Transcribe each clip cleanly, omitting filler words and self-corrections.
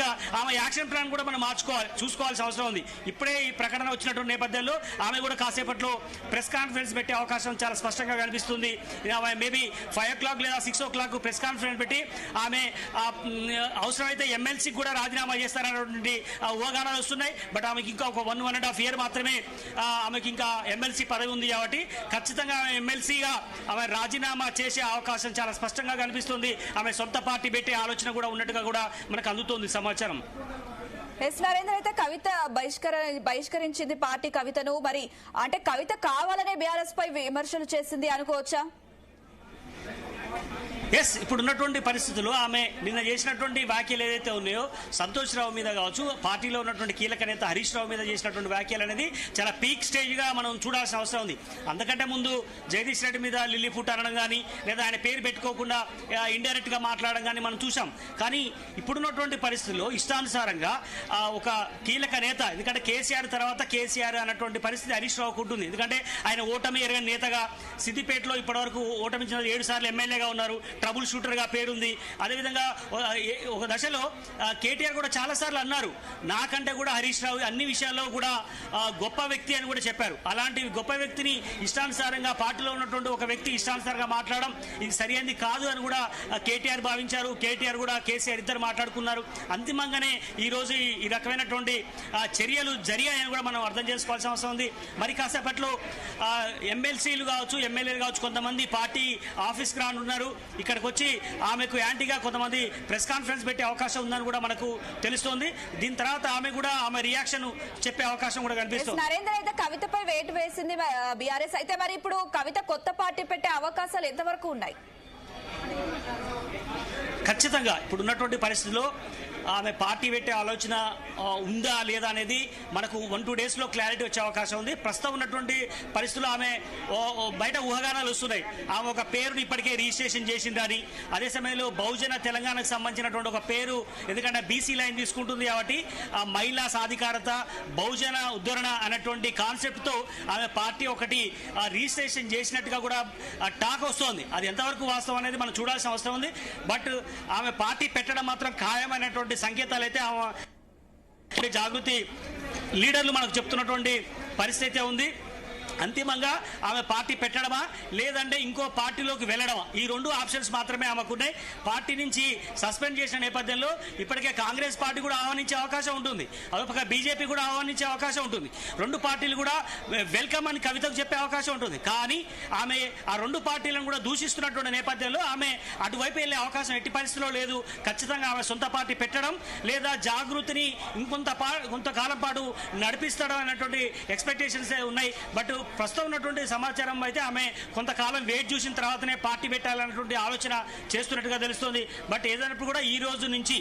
కూడా ఆమె action plan కూడా మనం చూసుకోవాల్సిన అవసరం ఉంది. ఇప్పుడే ఈ ప్రకటన వచ్చినటువంటి నేపథ్యంలో ఆమె కూడా కాసేపట్లో ప్రెస్ కాన్ఫరెన్స్ పెట్టే అవకాశం చాలా స్పష్టంగా కనిపిస్తుంది. మేబీ 5 o'clock లేదా 6 o'clock ప్రెస్ కాన్ఫరెన్స్ పెట్టి ఆమె అవసరమైతే ఎమ్మెల్సీకి కూడా రాజీనామా చేస్తారనేటువంటి ఊహాగానాలు వస్తున్నాయి. బట్ ఆమెకి ఇంకా ఒక 1.5 year మాత్రమే ఆమెకి ఇంకా ఎమ్మెల్సీ పదవి ఉంది కాబట్టి ఖచ్చితంగా ఎమ్మెల్సీగా ఆమె రాజీనామా చేసే అవకాశం చాలా స్పష్టంగా కనిపిస్తుంది. ఆమె సొంత పార్టీ పెట్టే ఆలోచన కూడా ఉన్నట్టుగా కూడా మనకు అందుతోంది సమాచారం. ఎస్ నరేందర్, అయితే కవిత బహిష్కరించింది పార్టీ కవితను. మరి అంటే కవిత కావాలనే బీఆర్ఎస్ పై విమర్శలు చేసింది అనుకోవచ్చా? ఎస్, ఇప్పుడు ఉన్నటువంటి పరిస్థితుల్లో ఆమె నిన్న చేసినటువంటి వ్యాఖ్యలు ఏదైతే ఉన్నాయో సంతోష్ రావు మీద కావచ్చు, పార్టీలో ఉన్నటువంటి కీలక నేత హరీష్ రావు మీద చేసినటువంటి వ్యాఖ్యలు అనేది చాలా పీక్ స్టేజ్గా మనం చూడాల్సిన అవసరం ఉంది. అంతకంటే ముందు జగదీష్ రెడ్డి మీద లిల్లీ ఫుట్ అనడం కానీ లేదా ఆయన పేరు పెట్టుకోకుండా ఇండైరెక్ట్గా మాట్లాడడం కానీ మనం చూసాం. కానీ ఇప్పుడున్నటువంటి పరిస్థితుల్లో ఇష్టానుసారంగా ఒక కీలక నేత, ఎందుకంటే కేసీఆర్ తర్వాత కేసీఆర్ అన్నటువంటి పరిస్థితి హరీష్ రావుకు ఉంటుంది. ఎందుకంటే ఆయన ఓటమి ఎరగని నేతగా సిద్దిపేటలో ఇప్పటివరకు ఓటమించిన 7 సార్లు ఎమ్మెల్యేగా ఉన్నారు, ట్రబుల్ షూటర్గా పేరుంది. అదేవిధంగా ఒక దశలో కేటీఆర్ కూడా చాలాసార్లు అన్నారు నాకంటే కూడా హరీష్ రావు అన్ని విషయాల్లో కూడా గొప్ప వ్యక్తి అని కూడా చెప్పారు. అలాంటి గొప్ప వ్యక్తిని ఇష్టానుసారంగా పార్టీలో ఉన్నటువంటి ఒక వ్యక్తి ఇష్టానుసారంగా మాట్లాడడం ఇది సరైనది కాదు అని కూడా కేటీఆర్ భావించారు. కేటీఆర్ కూడా కేసీఆర్ ఇద్దరు మాట్లాడుకున్నారు. అంతిమంగానే ఈరోజు ఈ రకమైనటువంటి చర్యలు జరిగాయని కూడా మనం అర్థం చేసుకోవాల్సిన అవసరం ఉంది. మరి కాసేపట్లో ఎమ్మెల్సీలు కావచ్చు, ఎమ్మెల్యేలు కావచ్చు, కొంతమంది పార్టీ ఆఫీస్కి రానున్నారు. ఇక్కడికి వచ్చి ఆమెకు యాంటీగా కొంతమంది ప్రెస్ కాన్ఫరెన్స్ పెట్టే అవకాశం ఉందని కూడా మనకు తెలుస్తోంది. దీని తర్వాత ఆమె కూడా ఆమె రియాక్షన్ చెప్పే అవకాశం కూడా కనిపిస్తుంది. నరేందర్, అయితే కవితపై వేటు వేసింది బీఆర్ఎస్. అయితే మరి ఇప్పుడు కవిత కొత్త పార్టీ పెట్టే అవకాశాలు ఎంతవరకు ఉన్నాయి? ఖచ్చితంగా ఇప్పుడు ఉన్నటువంటి పరిస్థితుల్లో ఆమె పార్టీ పెట్టే ఆలోచన ఉందా లేదా అనేది మనకు 1-2 daysలో క్లారిటీ వచ్చే అవకాశం ఉంది. ప్రస్తుతం ఉన్నటువంటి పరిస్థితుల్లో ఆమె బయట ఊహాగానాలు వస్తున్నాయి. ఆమె ఒక పేరుని ఇప్పటికే రిజిస్ట్రేషన్ చేసిందని, అదే సమయంలో బహుజన తెలంగాణకు సంబంధించినటువంటి ఒక పేరు, ఎందుకంటే బీసీ లైన్ తీసుకుంటుంది కాబట్టి మహిళా సాధికారత, బహుజన ఉద్ధరణ అనేటువంటి కాన్సెప్ట్తో ఆమె పార్టీ ఒకటి రిజిస్ట్రేషన్ చేసినట్టుగా కూడా టాక్ వస్తోంది. అది ఎంతవరకు వాస్తవం అనేది మనం చూడాల్సిన అవసరం ఉంది. బట్ ఆమె పార్టీ పెట్టడం మాత్రం ఖాయమైనటువంటి సంకేతాలు అయితే జాగృతి లీడర్లు మనకు చెప్తున్నటువంటి పరిస్థితి ఉంది. అంతిమంగా ఆమె పార్టీ పెట్టడమా లేదంటే ఇంకో పార్టీలోకి వెళ్ళడమా, ఈ 2 ఆప్షన్స్ మాత్రమే ఆమెకున్నాయి. పార్టీ నుంచి సస్పెండ్ చేసిన నేపథ్యంలో ఇప్పటికే కాంగ్రెస్ పార్టీ కూడా ఆహ్వానించే అవకాశం ఉంటుంది, అదొక బీజేపీ కూడా ఆహ్వానించే అవకాశం ఉంటుంది. 2 పార్టీలు కూడా వెల్కమ్ అని కవితకు చెప్పే అవకాశం ఉంటుంది. కానీ ఆమె ఆ 2 పార్టీలను కూడా దూషిస్తున్నటువంటి నేపథ్యంలో ఆమె అటువైపు వెళ్ళే అవకాశం ఎట్టి పరిస్థితిలో లేదు. ఖచ్చితంగా ఆమె సొంత పార్టీ పెట్టడం లేదా జాగృతిని కొంతకాలం పాటు నడిపిస్తడం అనేటువంటి ఎక్స్పెక్టేషన్స్ ఉన్నాయి. బట్ ప్రస్తుతం ఉన్నటువంటి సమాచారం అయితే ఆమె కొంతకాలం వెయిట్ చూసిన తర్వాతనే పార్టీ పెట్టాలన్నటువంటి ఆలోచన చేస్తున్నట్టుగా తెలుస్తుంది. బట్ ఏదైనప్పుడు కూడా ఈ రోజు నుంచి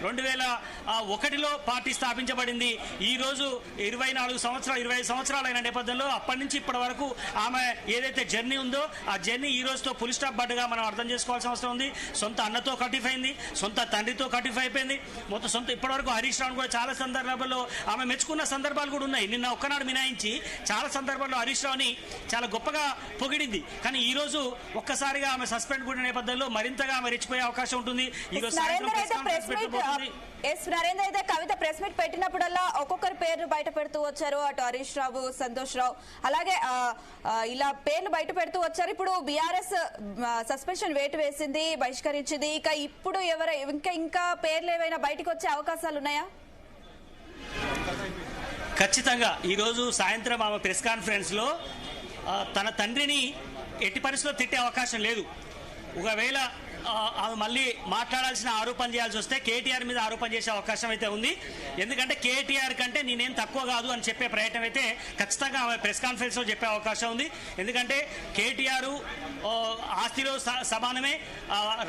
2001లో పార్టీ స్థాపించబడింది. ఈ రోజు 25 సంవత్సరాలు అయిన నేపథ్యంలో అప్పటి నుంచి ఇప్పటి వరకు ఆమె ఏదైతే జర్నీ ఉందో ఆ జర్నీ ఈ రోజుతో ఫుల్ స్టాప్ బడ్గా మనం అర్థం చేసుకోవాల్సిన అవసరం ఉంది. సొంత అన్నతో కటిఫ్ అయింది, సొంత తండ్రితో కటిఫ్ అయిపోయింది, మొత్తం సొంత ఇప్పటివరకు హరీష్ రావు కూడా చాలా సందర్భాల్లో ఆమె మెచ్చుకున్న సందర్భాలు కూడా ఉన్నాయి. నిన్న ఒక్కనాడు మినాయించి చాలా సందర్భాల్లో హరీష్ రావుని చాలా గొప్పగా పొగిడింది. కానీ ఈ రోజు ఒక్కసారిగా ఆమె సస్పెండ్ కూడిన నేపథ్యంలో మరింతగా ఆమె రెచ్చిపోయే అవకాశం ఉంటుంది. ఈ రోజు నరేంద్ర, అయితే కవిత ప్రెస్ మీట్ పెట్టినప్పుడల్లా ఒక్కొక్కరి పేర్లు బయట పెడుతూ వచ్చారు. అటు హరీష్ రావు, సంతోష్ రావు, అలాగే ఇలా పేర్లు బయట పెడుతూ వచ్చారు. ఇప్పుడు బీఆర్ఎస్ సస్పెన్షన్ వేటు వేసింది, బహిష్కరించింది. ఇక ఇప్పుడు ఇంకా పేర్లు ఏవైనా బయటకు వచ్చే అవకాశాలు ఉన్నాయా? ఖచ్చితంగా ఈరోజు సాయంత్రం ఆమె ప్రెస్ కాన్ఫరెన్స్లో తన తండ్రిని ఎట్టి పరిస్థితుల్లో తిట్టే అవకాశం లేదు. ఒకవేళ ఆమె మళ్ళీ మాట్లాడాల్సిన ఆరోపణ చేయాల్సి వస్తే కేటీఆర్ మీద ఆరోపణ చేసే అవకాశం అయితే ఉంది. ఎందుకంటే కేటీఆర్ కంటే నేనేం తక్కువ కాదు అని చెప్పే ప్రయత్నం అయితే ఖచ్చితంగా ఆమె ప్రెస్ కాన్ఫరెన్స్లో చెప్పే అవకాశం ఉంది. ఎందుకంటే కేటీఆర్ ఆస్తిలో సమానమే,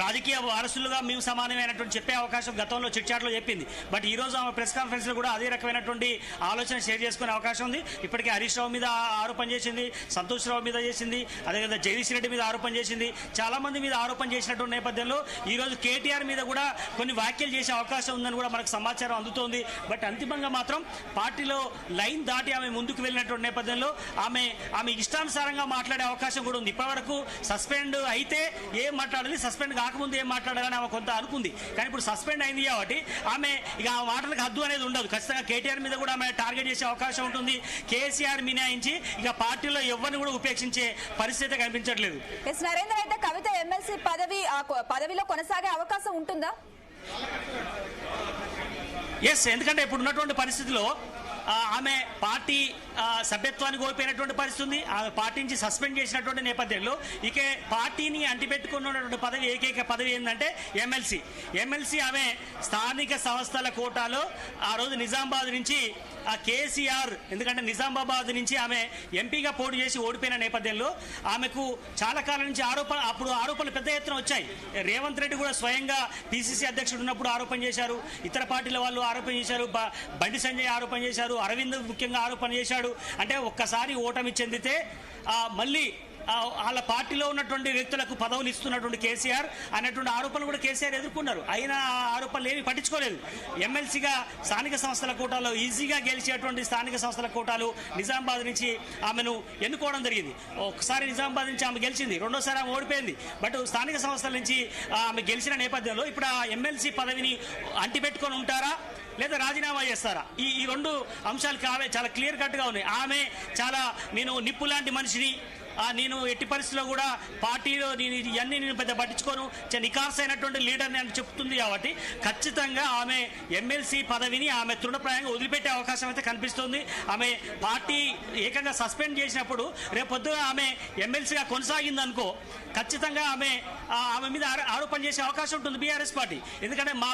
రాజకీయ వారసులుగా మేము సమానమే అనేటువంటి చెప్పే అవకాశం గతంలో చిట్చాట్లో చెప్పింది. బట్ ఈరోజు ఆమె ప్రెస్ కాన్ఫరెన్స్లో కూడా అదే రకమైనటువంటి ఆలోచన షేర్ చేసుకునే అవకాశం ఉంది. ఇప్పటికే హరీష్ రావు మీద ఆరోపణ చేసింది, సంతోష్ రావు మీద చేసింది, అదేవిధంగా జగదీష్ రెడ్డి మీద ఆరోపణ చేసింది, చాలా మంది మీద ఆరోపణ చేసినటువంటి నేపథ్యంలో ఈరోజు కేటీఆర్ మీద కూడా కొన్ని వ్యాఖ్యలు చేసే అవకాశం ఉందని కూడా మనకు సమాచారం అందుతోంది. బట్ అంతిమంగా మాత్రం పార్టీలో లైన్ దాటి ఆమె ముందుకు వెళ్ళినటువంటి నేపథ్యంలో ఆమె ఇష్టానుసారంగా మాట్లాడే అవకాశం కూడా ఉంది. ఇప్పటివరకు సస్పెండ్ అయితే ఏం మాట్లాడాలి, సస్పెండ్ కాకముందు ఏం మాట్లాడాలని ఆమె కొంత అనుకుంది. కానీ ఇప్పుడు సస్పెండ్ అయింది కాబట్టి ఆమె ఇక ఆ మాటలకు హద్దు అనేది ఉండదు. ఖచ్చితంగా కేటీఆర్ మీద కూడా ఆమె టార్గెట్ చేసే అవకాశం ఉంటుంది. కేసీఆర్ మినాయించి ఇక పార్టీలో ఎవరిని కూడా ఉపేక్షించే పరిస్థితి కనిపించట్లేదు. నరేందర్, అయితే కవిత ఎమ్మెల్సీ పదవిలో కొనసాగే అవకాశం ఉంటుందా? ఎస్, ఎందుకంటే ఇప్పుడు ఉన్నటువంటి పరిస్థితిలో ఆమె పార్టీ సభ్యత్వాన్ని కోల్పోయినటువంటి పరిస్థితి ఉంది. ఆమె పార్టీ నుంచి సస్పెండ్ చేసినటువంటి నేపథ్యంలో ఇక పార్టీని అంటిపెట్టుకున్నటువంటి పదవి ఏకైక పదవి ఏంటంటే ఎమ్మెల్సీ. ఆమె స్థానిక సంస్థల కోటాలో ఆ రోజు నిజామాబాద్ నుంచి కేసీఆర్, ఎందుకంటే నిజామాబాద్ నుంచి ఆమె ఎంపీగా పోటీ చేసి ఓడిపోయిన నేపథ్యంలో ఆమెకు చాలా కాలం నుంచి ఆరోపణలు పెద్ద ఎత్తున వచ్చాయి. రేవంత్ రెడ్డి కూడా స్వయంగా పిసిసి అధ్యక్షుడు ఉన్నప్పుడు ఆరోపణ చేశారు, ఇతర పార్టీల వాళ్ళు ఆరోపణ చేశారు, బండి సంజయ్ ఆరోపణ చేశారు, అరవింద్ ముఖ్యంగా ఆరోపణ చేశాడు. అంటే ఒక్కసారి ఓటమి చెందితే మళ్ళీ వాళ్ళ పార్టీలో ఉన్నటువంటి వ్యక్తులకు పదవులు ఇస్తున్నటువంటి కేసీఆర్ అనేటువంటి ఆరోపణలు కూడా కేసీఆర్ ఎదుర్కొన్నారు. అయినా ఆరోపణలు ఏమీ పట్టించుకోలేదు. ఎమ్మెల్సీగా స్థానిక సంస్థల కోటాలో ఈజీగా గెలిచేటువంటి స్థానిక సంస్థల కోటాలు నిజామాబాద్ నుంచి ఆమెను ఎన్నుకోవడం జరిగింది. ఒకసారి నిజామాబాద్ నుంచి ఆమె గెలిచింది, రెండోసారి ఆమె ఓడిపోయింది. బట్ స్థానిక సంస్థల నుంచి ఆమె గెలిచిన నేపథ్యంలో ఇప్పుడు ఆ ఎమ్మెల్సీ పదవిని అంటిపెట్టుకొని ఉంటారా లేదా రాజీనామా చేస్తారా? ఈ రెండు అంశాలు చాలా క్లియర్ కట్గా ఉన్నాయి. ఆమె నేను నిప్పు లాంటి మనిషిని, నేను ఎట్టి పరిస్థితుల్లో కూడా పార్టీలో ఇవన్నీ నేను పెద్ద పట్టించుకోను, నికార్స్ అయినటువంటి లీడర్ని అని చెప్తుంది. కాబట్టి ఖచ్చితంగా ఆమె ఎమ్మెల్సీ పదవిని ఆమె తృణప్రాయంగా వదిలిపెట్టే అవకాశం అయితే కనిపిస్తుంది. ఆమె పార్టీ ఏకంగా సస్పెండ్ చేసినప్పుడు రేపొద్దుగా ఆమె ఎమ్మెల్సీగా కొనసాగిందనుకో, ఖచ్చితంగా ఆమె మీద ఆరోపణ చేసే అవకాశం ఉంటుంది బీఆర్ఎస్ పార్టీ. ఎందుకంటే మా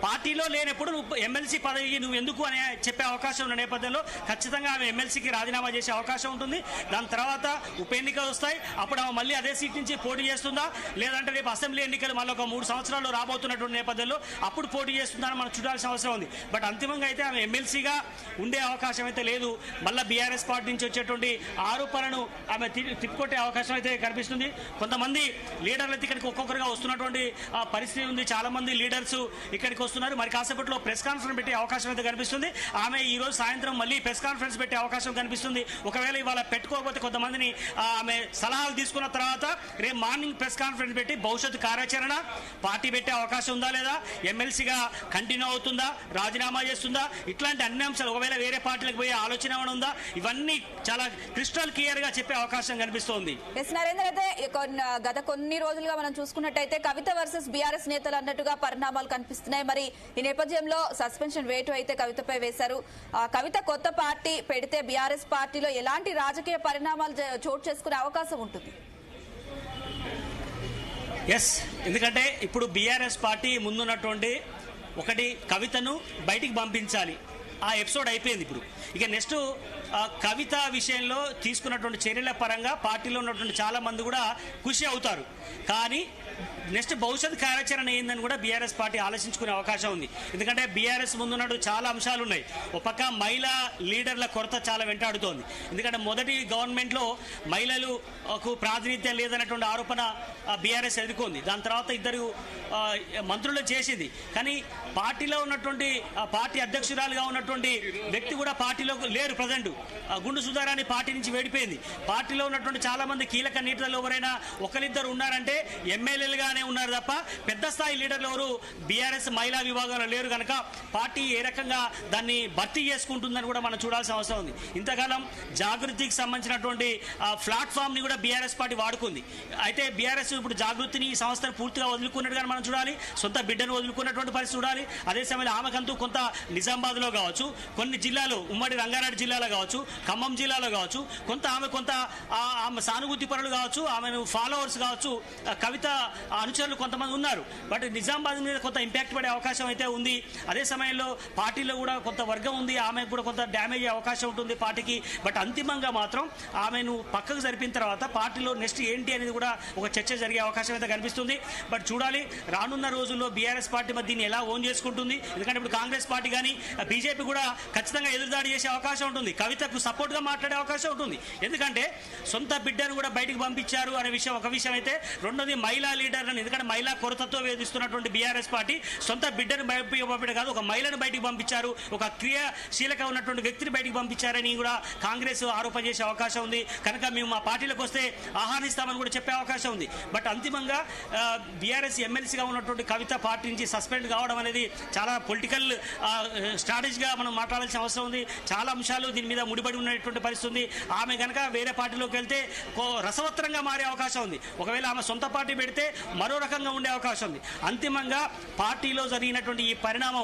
పార్టీలో లేనప్పుడు నువ్వు ఎమ్మెల్సీ పదవికి నువ్వు ఎందుకు అని చెప్పే అవకాశం ఉన్న నేపథ్యంలో ఖచ్చితంగా ఆమె ఎమ్మెల్సీకి రాజీనామా చేసే అవకాశం ఉంటుంది. దాని తర్వాత ఉప ఎన్నికలు వస్తాయి, అప్పుడు ఆమె మళ్ళీ అదే సీట్ నుంచి పోటీ చేస్తుందా, లేదంటే రేపు అసెంబ్లీ ఎన్నికలు మళ్ళీ ఒక 3 సంవత్సరాల్లో రాబోతున్నటువంటి నేపథ్యంలో అప్పుడు పోటీ చేస్తుందా అని మనం చూడాల్సిన అవసరం ఉంది. బట్ అంతిమంగా అయితే ఆమె ఎమ్మెల్సీగా ఉండే అవకాశం అయితే లేదు. మళ్ళీ బీఆర్ఎస్ పార్టీ నుంచి వచ్చేటువంటి ఆరోపణలను ఆమె తిప్పుకొట్టే అవకాశం అయితే కనిపిస్తుంది. కొంతమంది లీడర్లు అయితే ఇక్కడికి ఒక్కొక్కరుగా వస్తున్నటువంటి పరిస్థితి ఉంది. చాలా మంది లీడర్స్ ఇక్కడికి వస్తున్నారు. మరి కాసేపట్లో ప్రెస్ కాన్ఫరెన్స్ పెట్టే అవకాశం అయితే కనిపిస్తుంది. ఆమె ఈ రోజు సాయంత్రం మళ్ళీ ప్రెస్ కాన్ఫరెన్స్ పెట్టే అవకాశం కనిపిస్తుంది. ఒకవేళ ఇవాళ పెట్టుకోకపోతే కొంతమందిని ఆమె సలహాలు తీసుకున్న తర్వాత రేపు మార్నింగ్ ప్రెస్ కాన్ఫరెన్స్ పెట్టి భవిష్యత్తు కార్యాచరణ పార్టీ పెట్టే అవకాశం ఉందా లేదా, ఎమ్మెల్సీగా కంటిన్యూ అవుతుందా, రాజీనామా చేస్తుందా, ఇట్లాంటి అన్ని అంశాలు, ఒకవేళ వేరే పార్టీలకు పోయే ఆలోచన ఉందా, ఇవన్నీ చాలా క్రిస్టల్ క్లియర్ గా చెప్పే అవకాశం కనిపిస్తోంది. నరేందర్, అయితే గత కొన్ని రోజులుగా మనం చూసుకున్నట్టయితే కవిత వర్సెస్ బీఆర్ఎస్ నేతలు అన్నట్టుగా పరిణామాలు కనిపిస్తున్నాయి. మరి ఈ నేపథ్యంలో సస్పెన్షన్ వేటు అయితే కవితపై వేశారు. కవిత కొత్త పార్టీ పెడితే బీఆర్ఎస్ పార్టీలో ఎలాంటి రాజకీయ పరిణామాలు చోటు చేసుకునే అవకాశం ఉంటుంది? ఎస్, ఎందుకంటే ఇప్పుడు బీఆర్ఎస్ పార్టీ ముందున్నటువంటి ఒకటి కవితను బయటికి పంపించాలి. ఆ ఎపిసోడ్ అయిపోయింది. ఇప్పుడు ఇక నెక్స్ట్ కవిత విషయంలో తీసుకున్నటువంటి చర్యల పరంగా పార్టీలో ఉన్నటువంటి చాలా మంది కూడా ఖుషి అవుతారు. కానీ నెక్స్ట్ భవిష్యత్ కార్యాచరణ ఏందని కూడా బీఆర్ఎస్ పార్టీ ఆలోచించుకునే అవకాశం ఉంది. ఎందుకంటే బీఆర్ఎస్ ముందున్నట్టు చాలా అంశాలు ఉన్నాయి. ఒక పక్క మహిళా లీడర్ల కొరత చాలా వెంటాడుతోంది. ఎందుకంటే మొదటి గవర్నమెంట్లో మహిళలకు ప్రాతినిధ్యం లేదన్నటువంటి ఆరోపణ బీఆర్ఎస్ ఎదుర్కొంది. దాని తర్వాత 2 మంత్రులు చేసింది. కానీ పార్టీలో ఉన్నటువంటి పార్టీ అధ్యక్షురాలుగా ఉన్నటువంటి వ్యక్తి కూడా పార్టీలో లేరు. ప్రజెంట్ గుండు సుధారాణి పార్టీ నుంచి వేడిపోయింది. పార్టీలో ఉన్నటువంటి చాలా మంది కీలక నేతలు ఎవరైనా ఒకరిద్దరు ఉన్నారంటే ఎమ్మెల్యేలుగానే ఉన్నారు తప్ప పెద్ద స్థాయి లీడర్లు ఎవరు బీఆర్ఎస్ మహిళా విభాగంలో లేరు. కనుక పార్టీ ఏ రకంగా దాన్ని భర్తీ చేసుకుంటుందని కూడా మనం చూడాల్సిన అవసరం ఉంది. ఇంతకాలం జాగృతికి సంబంధించినటువంటి ప్లాట్ఫామ్ ని కూడా బీఆర్ఎస్ పార్టీ వాడుకుంది. అయితే బీఆర్ఎస్ ఇప్పుడు జాగృతిని ఈ సంస్థను పూర్తిగా వదులుకున్నట్టుగా మనం చూడాలి. సొంత బిడ్డను వదులుకున్నటువంటి పరిస్థితి చూడాలి. అదే సమయంలో ఆమెకంటూ కొంత నిజామాబాద్ లో కావచ్చు, కొన్ని జిల్లాలు ఉమ్మడి రంగారెడ్డి జిల్లాలో కావచ్చు, ఖమ్మం జిల్లాలో కావచ్చు, కొంత ఆమె సానుభూతి పరులు కావచ్చు, ఆమెను ఫాలోవర్స్ కావచ్చు, కవిత అనుచరులు కొంతమంది ఉన్నారు. బట్ నిజామాబాద్ మీద కొంత ఇంపాక్ట్ పడే అవకాశం అయితే ఉంది. అదే సమయంలో పార్టీలో కూడా కొంత వర్గం ఉంది, ఆమెకు కూడా కొంత డ్యామేజ్ అయ్యే అవకాశం ఉంటుంది పార్టీకి. బట్ అంతిమంగా మాత్రం ఆమెను పక్కకు జరిపిన తర్వాత పార్టీలో నెక్స్ట్ ఏంటి అనేది కూడా ఒక చర్చ జరిగే అవకాశం అయితే కనిపిస్తుంది. బట్ చూడాలి రానున్న రోజుల్లో బీఆర్ఎస్ పార్టీ దీన్ని ఎలా ఓన్ చేసుకుంటుంది. ఎందుకంటే ఇప్పుడు కాంగ్రెస్ పార్టీ కానీ బీజేపీ కూడా ఖచ్చితంగా ఎదురుదాడి చేసే అవకాశం ఉంటుంది, కవితకు సపోర్ట్గా మాట్లాడే అవకాశం ఉంటుంది. ఎందుకంటే సొంత బిడ్డను కూడా బయటికి పంపించారు అనే విషయం ఒక విషయం అయితే, రెండోది మహిళా లీడర్లను, ఎందుకంటే మహిళా కొరతతో వేధిస్తున్నటువంటి బీఆర్ఎస్ పార్టీ సొంత బిడ్డను బయటికి పంపడం కాదు, ఒక మహిళను బయటికి పంపించారు, ఒక క్రియాశీలక ఉన్నటువంటి వ్యక్తిని బయటికి పంపించారని కూడా కాంగ్రెస్ ఆరోపణ చేసే అవకాశం ఉంది. కనుక మేము మా పార్టీలకు వస్తే ఆహ్వానిస్తామని కూడా చెప్పే అవకాశం ఉంది. బట్ అంతిమంగా బీఆర్ఎస్ ఎమ్మెల్సీగా ఉన్నటువంటి కవిత పార్టీ నుంచి సస్పెండ్ కావడం అనేది చాలా పొలిటికల్ స్ట్రాటజీగా మనం మాట్లాడాల్సిన అవసరం ఉంది. చాలా అంశాలు దీని మీద ముడిపడి ఉన్నటువంటి పరిస్థితి ఉంది. ఆమె కనుక వేరే పార్టీలోకి వెళ్తే రసవత్తరంగా మారే అవకాశం ఉంది. ఒకవేళ ఆమె సొంత పార్టీ పెడితే మరో రకంగా ఉండే అవకాశం ఉంది. అంతిమంగా పార్టీలో జరిగినటువంటి ఈ పరిణామం